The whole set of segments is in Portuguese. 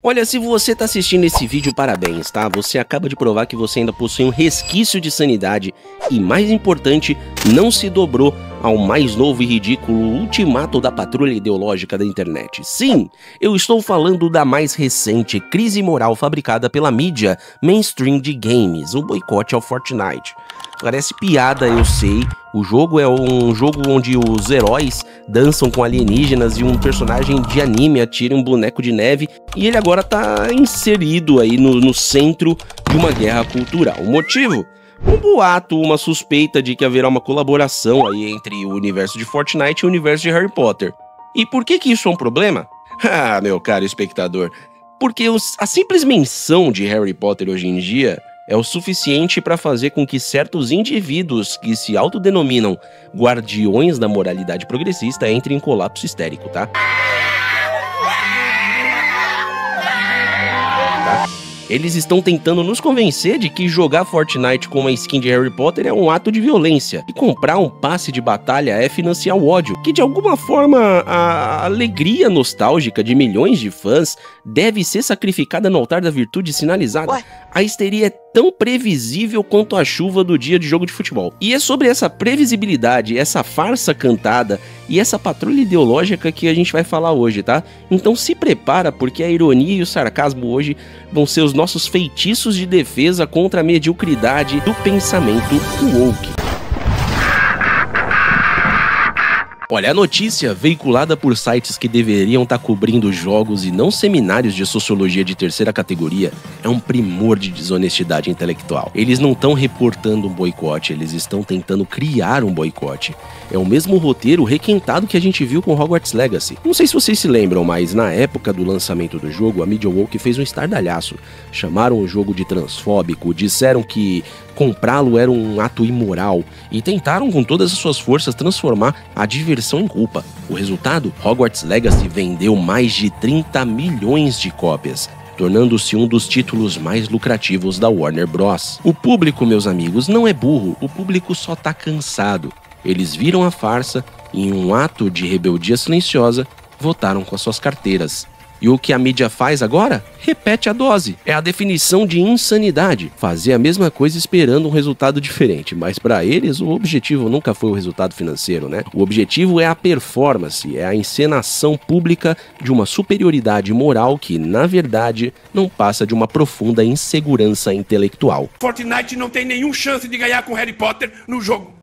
Olha, se você tá assistindo esse vídeo, parabéns, tá? Você acaba de provar que você ainda possui um resquício de sanidade e, mais importante, não se dobrou ao mais novo e ridículo ultimato da patrulha ideológica da internet. Sim, eu estou falando da mais recente crise moral fabricada pela mídia mainstream de games, o boicote ao Fortnite. Parece piada, eu sei. O jogo é um jogo onde os heróis dançam com alienígenas e um personagem de anime atira um boneco de neve, e ele agora tá inserido aí no centro de uma guerra cultural. O motivo? Um boato, uma suspeita de que haverá uma colaboração aí entre o universo de Fortnite e o universo de Harry Potter. E por que isso é um problema? Ah, meu caro espectador, porque a simples menção de Harry Potter hoje em dia é o suficiente para fazer com que certos indivíduos que se autodenominam guardiões da moralidade progressista entrem em colapso histérico, tá? Eles estão tentando nos convencer de que jogar Fortnite com uma skin de Harry Potter é um ato de violência, e comprar um passe de batalha é financiar o ódio, que de alguma forma a alegria nostálgica de milhões de fãs deve ser sacrificada no altar da virtude sinalizada. Ué? A histeria é tão previsível quanto a chuva do dia de jogo de futebol. E é sobre essa previsibilidade, essa farsa cantada e essa patrulha ideológica que a gente vai falar hoje, tá? Então se prepara, porque a ironia e o sarcasmo hoje vão ser os nossos feitiços de defesa contra a mediocridade do pensamento woke. Olha, a notícia, veiculada por sites que deveriam estar cobrindo jogos e não seminários de sociologia de terceira categoria, é um primor de desonestidade intelectual. Eles não estão reportando um boicote, eles estão tentando criar um boicote. É o mesmo roteiro requentado que a gente viu com Hogwarts Legacy. Não sei se vocês se lembram, mas na época do lançamento do jogo, a mídia woke fez um estardalhaço. Chamaram o jogo de transfóbico, disseram que comprá-lo era um ato imoral e tentaram com todas as suas forças transformar a diversão em culpa. O resultado? Hogwarts Legacy vendeu mais de 30 milhões de cópias, tornando-se um dos títulos mais lucrativos da Warner Bros. O público, meus amigos, não é burro, o público só tá cansado. Eles viram a farsa e, em um ato de rebeldia silenciosa, votaram com as suas carteiras. E o que a mídia faz agora? Repete a dose. É a definição de insanidade. Fazer a mesma coisa esperando um resultado diferente. Mas para eles, o objetivo nunca foi o resultado financeiro, né? O objetivo é a performance, é a encenação pública de uma superioridade moral que, na verdade, não passa de uma profunda insegurança intelectual. Fortnite não tem nenhuma chance de ganhar com Harry Potter no jogo.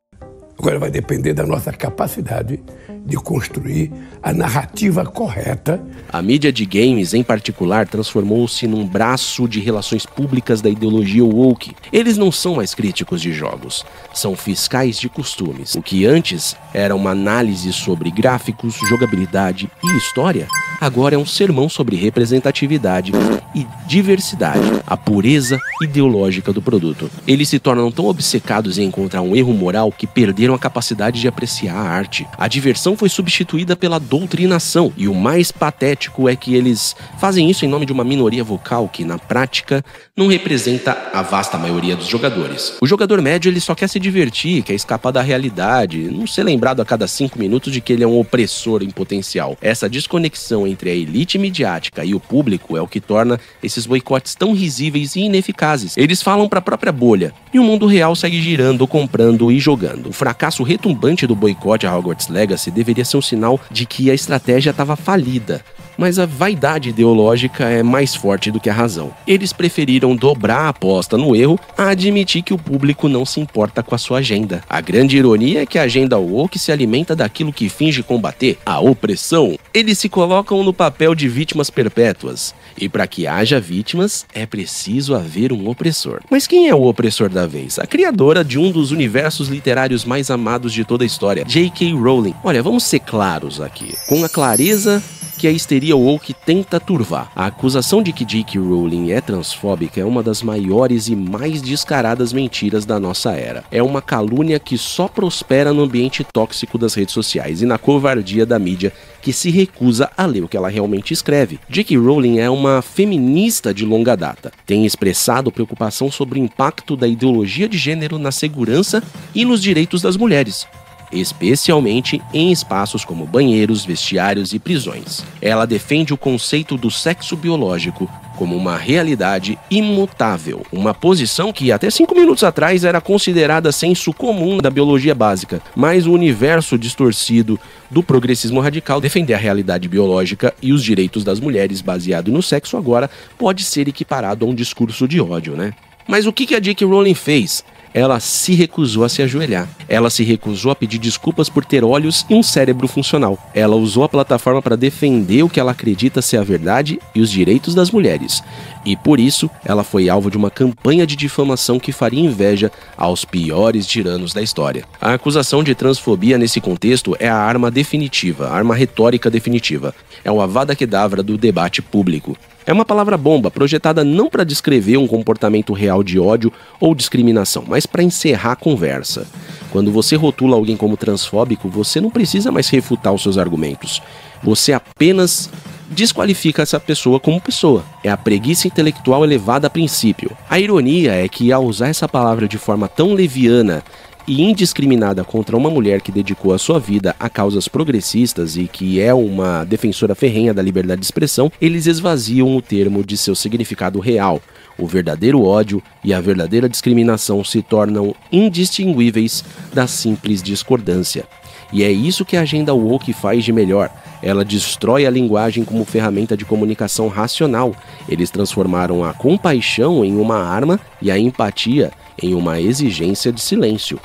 Agora vai depender da nossa capacidade de construir a narrativa correta. A mídia de games, em particular, transformou-se num braço de relações públicas da ideologia woke. Eles não são mais críticos de jogos, são fiscais de costumes. O que antes era uma análise sobre gráficos, jogabilidade e história, agora é um sermão sobre representatividade e diversidade, a pureza ideológica do produto. Eles se tornam tão obcecados em encontrar um erro moral que perderam a capacidade de apreciar a arte. A diversão foi substituída pela doutrinação, e o mais patético é que eles fazem isso em nome de uma minoria vocal que, na prática, não representa a vasta maioria dos jogadores. O jogador médio, ele só quer se divertir, quer escapar da realidade, não ser lembrado a cada 5 minutos de que ele é um opressor em potencial. Essa desconexão entre a elite midiática e o público é o que torna esses boicotes tão risíveis e ineficazes. Eles falam para a própria bolha, e o mundo real segue girando, comprando e jogando. O fracasso retumbante do boicote a Hogwarts Legacy deveria ser um sinal de que a estratégia estava falida. Mas a vaidade ideológica é mais forte do que a razão. Eles preferiram dobrar a aposta no erro a admitir que o público não se importa com a sua agenda. A grande ironia é que a agenda woke se alimenta daquilo que finge combater, a opressão. Eles se colocam no papel de vítimas perpétuas. E para que haja vítimas, é preciso haver um opressor. Mas quem é o opressor da vez? A criadora de um dos universos literários mais amados de toda a história, J.K. Rowling. Olha, vamos ser claros aqui, com a clareza que a histeria woke tenta turvar. A acusação de que J.K. Rowling é transfóbica é uma das maiores e mais descaradas mentiras da nossa era. É uma calúnia que só prospera no ambiente tóxico das redes sociais e na covardia da mídia que se recusa a ler o que ela realmente escreve. J.K. Rowling é uma feminista de longa data. Tem expressado preocupação sobre o impacto da ideologia de gênero na segurança e nos direitos das mulheres. especialmente em espaços como banheiros, vestiários e prisões. Ela defende o conceito do sexo biológico como uma realidade imutável, uma posição que até 5 minutos atrás era considerada senso comum da biologia básica, mas o universo distorcido do progressismo radical defender a realidade biológica e os direitos das mulheres baseado no sexo agora pode ser equiparado a um discurso de ódio, né? Mas o que a J.K. Rowling fez? Ela se recusou a se ajoelhar. Ela se recusou a pedir desculpas por ter olhos e um cérebro funcional. Ela usou a plataforma para defender o que ela acredita ser a verdade e os direitos das mulheres. E por isso, ela foi alvo de uma campanha de difamação que faria inveja aos piores tiranos da história. A acusação de transfobia nesse contexto é a arma definitiva, a arma retórica definitiva. É o Avada Kedavra do debate público. É uma palavra bomba, projetada não para descrever um comportamento real de ódio ou discriminação, mas para encerrar a conversa. Quando você rotula alguém como transfóbico, você não precisa mais refutar os seus argumentos. Você apenas desqualifica essa pessoa como pessoa. É a preguiça intelectual elevada a princípio. A ironia é que, ao usar essa palavra de forma tão leviana e indiscriminada contra uma mulher que dedicou a sua vida a causas progressistas e que é uma defensora ferrenha da liberdade de expressão, eles esvaziam o termo de seu significado real. O verdadeiro ódio e a verdadeira discriminação se tornam indistinguíveis da simples discordância. E é isso que a agenda woke faz de melhor. Ela destrói a linguagem como ferramenta de comunicação racional. Eles transformaram a compaixão em uma arma e a empatia em uma exigência de silêncio.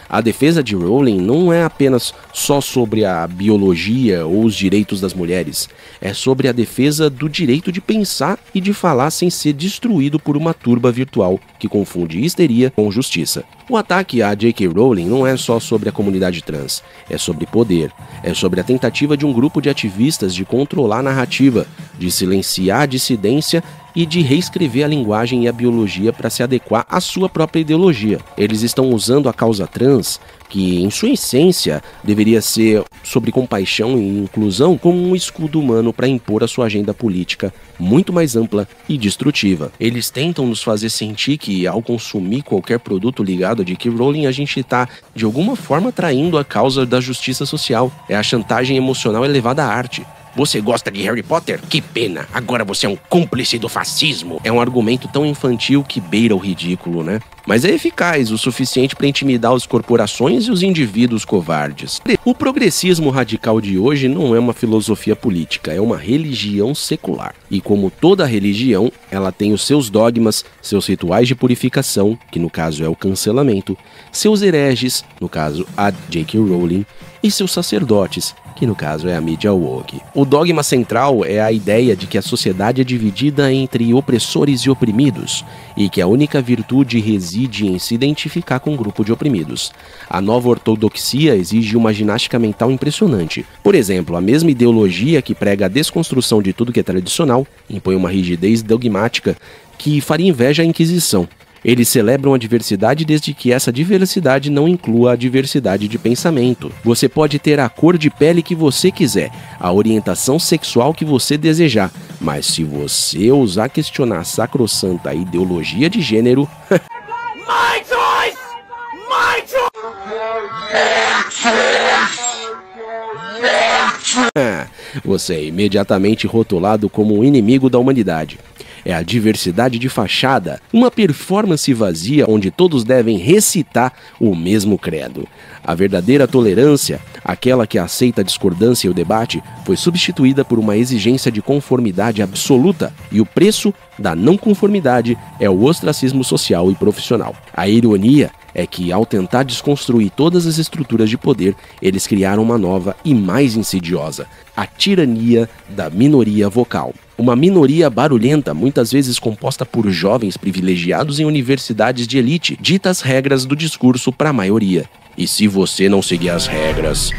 A defesa de Rowling não é apenas só sobre a biologia ou os direitos das mulheres, é sobre a defesa do direito de pensar e de falar sem ser destruído por uma turba virtual que confunde histeria com justiça. O ataque a J.K. Rowling não é só sobre a comunidade trans, é sobre poder, é sobre a tentativa de um grupo de ativistas de controlar a narrativa, de silenciar a dissidência e de reescrever a linguagem e a biologia para se adequar à sua própria ideologia. Eles estão usando a causa trans, que em sua essência deveria ser sobre compaixão e inclusão, como um escudo humano para impor a sua agenda política muito mais ampla e destrutiva. Eles tentam nos fazer sentir que, ao consumir qualquer produto ligado a J.K. Rowling, a gente está, de alguma forma, traindo a causa da justiça social. É a chantagem emocional elevada à arte. Você gosta de Harry Potter? Que pena, agora você é um cúmplice do fascismo. É um argumento tão infantil que beira o ridículo, né? Mas é eficaz o suficiente para intimidar as corporações e os indivíduos covardes. O progressismo radical de hoje não é uma filosofia política, é uma religião secular. E como toda religião, ela tem os seus dogmas, seus rituais de purificação, que no caso é o cancelamento, seus hereges, no caso a J.K. Rowling, e seus sacerdotes, que no caso é a mídia woke. O dogma central é a ideia de que a sociedade é dividida entre opressores e oprimidos, e que a única virtude reside em se identificar com um grupo de oprimidos. A nova ortodoxia exige uma ginástica mental impressionante. Por exemplo, a mesma ideologia que prega a desconstrução de tudo que é tradicional impõe uma rigidez dogmática que faria inveja à Inquisição. Eles celebram a diversidade desde que essa diversidade não inclua a diversidade de pensamento. Você pode ter a cor de pele que você quiser, a orientação sexual que você desejar, mas se você ousar questionar a sacrossanta ideologia de gênero... My choice! My choice! você é imediatamente rotulado como um inimigo da humanidade. É a diversidade de fachada, uma performance vazia onde todos devem recitar o mesmo credo. A verdadeira tolerância, aquela que aceita a discordância e o debate, foi substituída por uma exigência de conformidade absoluta, e o preço da não conformidade é o ostracismo social e profissional. A ironia é que, ao tentar desconstruir todas as estruturas de poder, eles criaram uma nova e mais insidiosa, a tirania da minoria vocal. Uma minoria barulhenta, muitas vezes composta por jovens privilegiados em universidades de elite, dita as regras do discurso para a maioria. E se você não seguir as regras,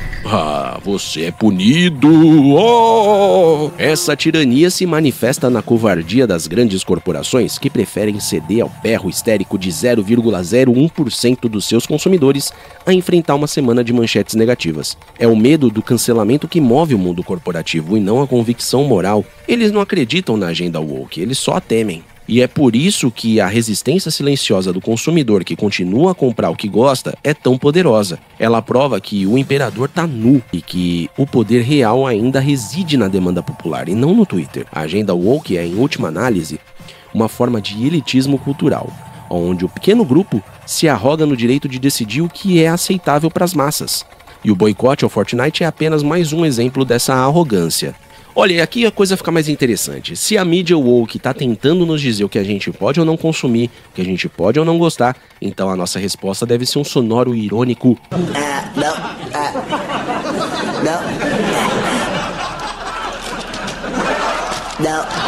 você é punido! Oh! Essa tirania se manifesta na covardia das grandes corporações que preferem ceder ao berro histérico de 0,01% dos seus consumidores a enfrentar uma semana de manchetes negativas. É o medo do cancelamento que move o mundo corporativo e não a convicção moral. Eles não acreditam na agenda woke, eles só a temem. E é por isso que a resistência silenciosa do consumidor que continua a comprar o que gosta é tão poderosa. Ela prova que o imperador tá nu e que o poder real ainda reside na demanda popular e não no Twitter. A agenda woke é, em última análise, uma forma de elitismo cultural, onde o pequeno grupo se arroga no direito de decidir o que é aceitável para as massas. E o boicote ao Fortnite é apenas mais um exemplo dessa arrogância. Olha, aqui a coisa fica mais interessante. Se a mídia woke está tentando nos dizer o que a gente pode ou não consumir, o que a gente pode ou não gostar, então a nossa resposta deve ser um sonoro irônico.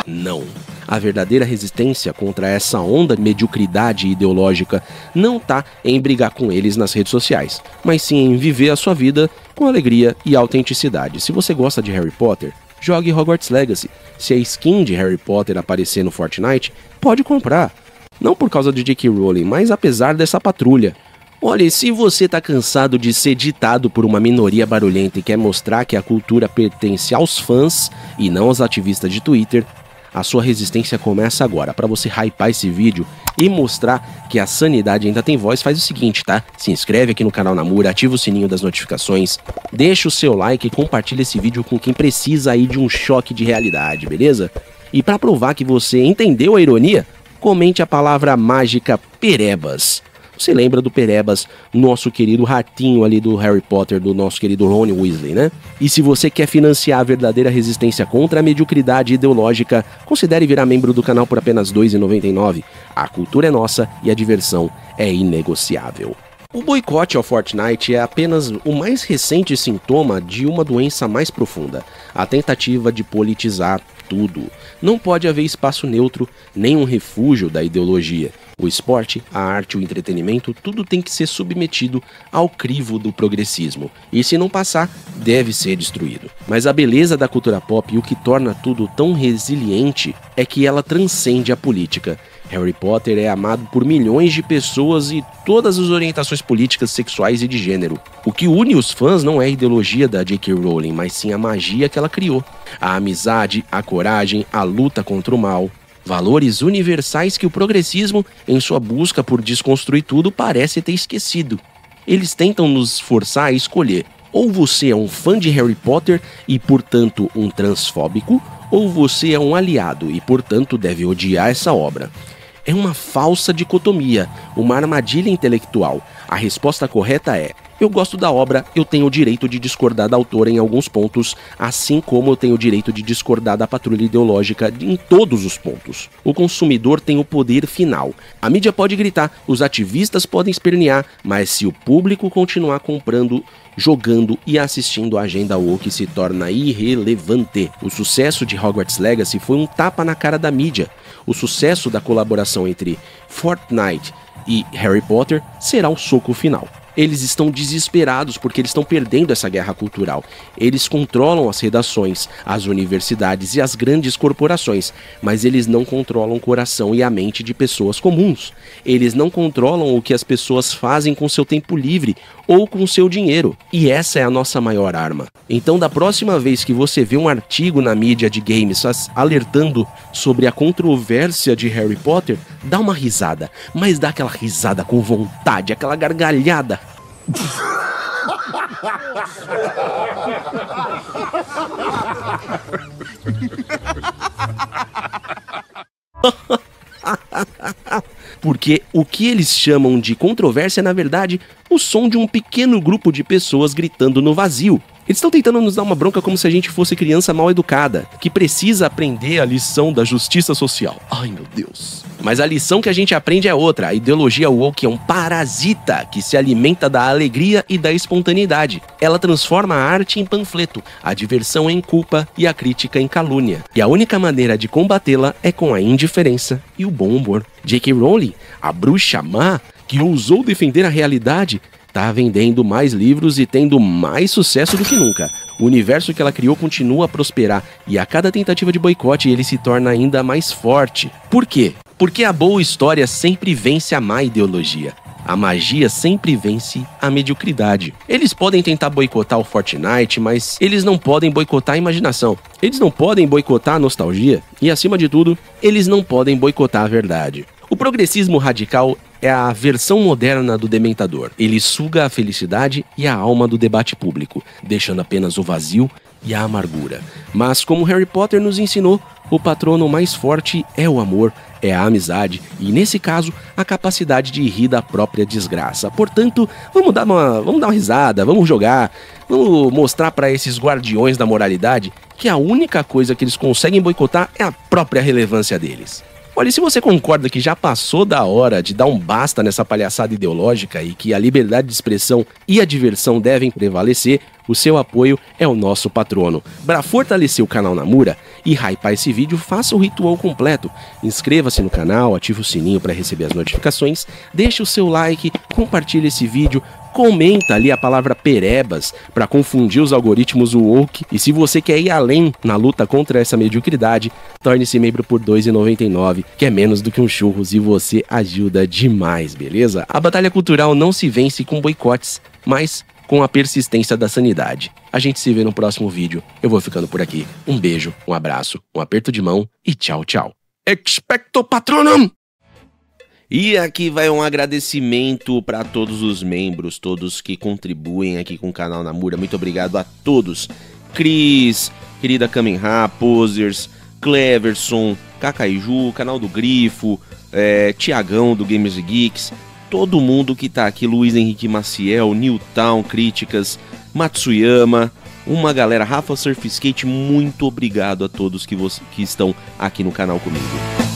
Não. A verdadeira resistência contra essa onda de mediocridade ideológica não está em brigar com eles nas redes sociais, mas sim em viver a sua vida com alegria e autenticidade. Se você gosta de Harry Potter, jogue Hogwarts Legacy. Se a skin de Harry Potter aparecer no Fortnite, pode comprar. Não por causa de J.K. Rowling, mas apesar dessa patrulha. Olha, se você tá cansado de ser ditado por uma minoria barulhenta e quer mostrar que a cultura pertence aos fãs e não aos ativistas de Twitter, a sua resistência começa agora. Para você hypar esse vídeo e mostrar que a sanidade ainda tem voz, faz o seguinte, tá? Se inscreve aqui no canal Namura, ativa o sininho das notificações, deixa o seu like e compartilha esse vídeo com quem precisa aí de um choque de realidade, beleza? E para provar que você entendeu a ironia, comente a palavra mágica Perebas. Você lembra do Perebas, nosso querido ratinho ali do Harry Potter, do nosso querido Ron Weasley, né? E se você quer financiar a verdadeira resistência contra a mediocridade ideológica, considere virar membro do canal por apenas R$ 2,99. A cultura é nossa e a diversão é inegociável. O boicote ao Fortnite é apenas o mais recente sintoma de uma doença mais profunda, a tentativa de politizar tudo. Não pode haver espaço neutro, nem um refúgio da ideologia. O esporte, a arte, o entretenimento, tudo tem que ser submetido ao crivo do progressismo. E se não passar, deve ser destruído. Mas a beleza da cultura pop e o que torna tudo tão resiliente é que ela transcende a política. Harry Potter é amado por milhões de pessoas e todas as orientações políticas, sexuais e de gênero. O que une os fãs não é a ideologia da J.K. Rowling, mas sim a magia que ela criou. A amizade, a coragem, a luta contra o mal. Valores universais que o progressismo, em sua busca por desconstruir tudo, parece ter esquecido. Eles tentam nos forçar a escolher. Ou você é um fã de Harry Potter e, portanto, um transfóbico, ou você é um aliado e, portanto, deve odiar essa obra. É uma falsa dicotomia, uma armadilha intelectual. A resposta correta é: eu gosto da obra, eu tenho o direito de discordar da autora em alguns pontos, assim como eu tenho o direito de discordar da patrulha ideológica em todos os pontos. O consumidor tem o poder final. A mídia pode gritar, os ativistas podem espernear, mas se o público continuar comprando, jogando e assistindo, a agenda woke se torna irrelevante. O sucesso de Hogwarts Legacy foi um tapa na cara da mídia. O sucesso da colaboração entre Fortnite e Harry Potter será o soco final. Eles estão desesperados porque eles estão perdendo essa guerra cultural. Eles controlam as redações, as universidades e as grandes corporações, mas eles não controlam o coração e a mente de pessoas comuns. Eles não controlam o que as pessoas fazem com seu tempo livre ou com seu dinheiro. E essa é a nossa maior arma. Então, da próxima vez que você vê um artigo na mídia de games alertando sobre a controvérsia de Harry Potter, dá uma risada, mas dá aquela risada com vontade, aquela gargalhada. Porque o que eles chamam de controvérsia é, na verdade, o som de um pequeno grupo de pessoas gritando no vazio. Eles estão tentando nos dar uma bronca como se a gente fosse criança mal educada, que precisa aprender a lição da justiça social. Ai, meu Deus. Mas a lição que a gente aprende é outra. A ideologia woke é um parasita que se alimenta da alegria e da espontaneidade. Ela transforma a arte em panfleto, a diversão em culpa e a crítica em calúnia. E a única maneira de combatê-la é com a indiferença e o bom humor. J.K. Rowling, a bruxa má, que ousou defender a realidade, tá vendendo mais livros e tendo mais sucesso do que nunca. O universo que ela criou continua a prosperar e a cada tentativa de boicote ele se torna ainda mais forte. Por quê? Porque a boa história sempre vence a má ideologia. A magia sempre vence a mediocridade. Eles podem tentar boicotar o Fortnite, mas eles não podem boicotar a imaginação. Eles não podem boicotar a nostalgia. E, acima de tudo, eles não podem boicotar a verdade. O progressismo radical é a versão moderna do dementador. Ele suga a felicidade e a alma do debate público, deixando apenas o vazio e a amargura. Mas, como Harry Potter nos ensinou, o patrono mais forte é o amor, é a amizade e, nesse caso, a capacidade de rir da própria desgraça. Portanto, vamos dar uma risada, vamos jogar, vamos mostrar para esses guardiões da moralidade que a única coisa que eles conseguem boicotar é a própria relevância deles. Olha, e se você concorda que já passou da hora de dar um basta nessa palhaçada ideológica e que a liberdade de expressão e a diversão devem prevalecer, o seu apoio é o nosso patrono. Para fortalecer o canal Namura e hypar esse vídeo, faça o ritual completo. Inscreva-se no canal, ative o sininho para receber as notificações, deixe o seu like, compartilhe esse vídeo, comenta ali a palavra perebas para confundir os algoritmos woke. E se você quer ir além na luta contra essa mediocridade, torne-se membro por R$ 2,99, que é menos do que um churros e você ajuda demais, beleza? A batalha cultural não se vence com boicotes, mas com a persistência da sanidade. A gente se vê no próximo vídeo. Eu vou ficando por aqui. Um beijo, um abraço, um aperto de mão e tchau, tchau. Expecto Patronum! E aqui vai um agradecimento para todos os membros, todos que contribuem aqui com o canal Namura. Muito obrigado a todos. Cris, querida Kamen Ra, Posers, Cleverson, Cakaiju, canal do Grifo, Tiagão do Gamers e Geeks, todo mundo que tá aqui, Luiz Henrique Maciel, Newtown, Críticas, Matsuyama, uma galera, Rafa Surf Skate, muito obrigado a todos que estão aqui no canal comigo.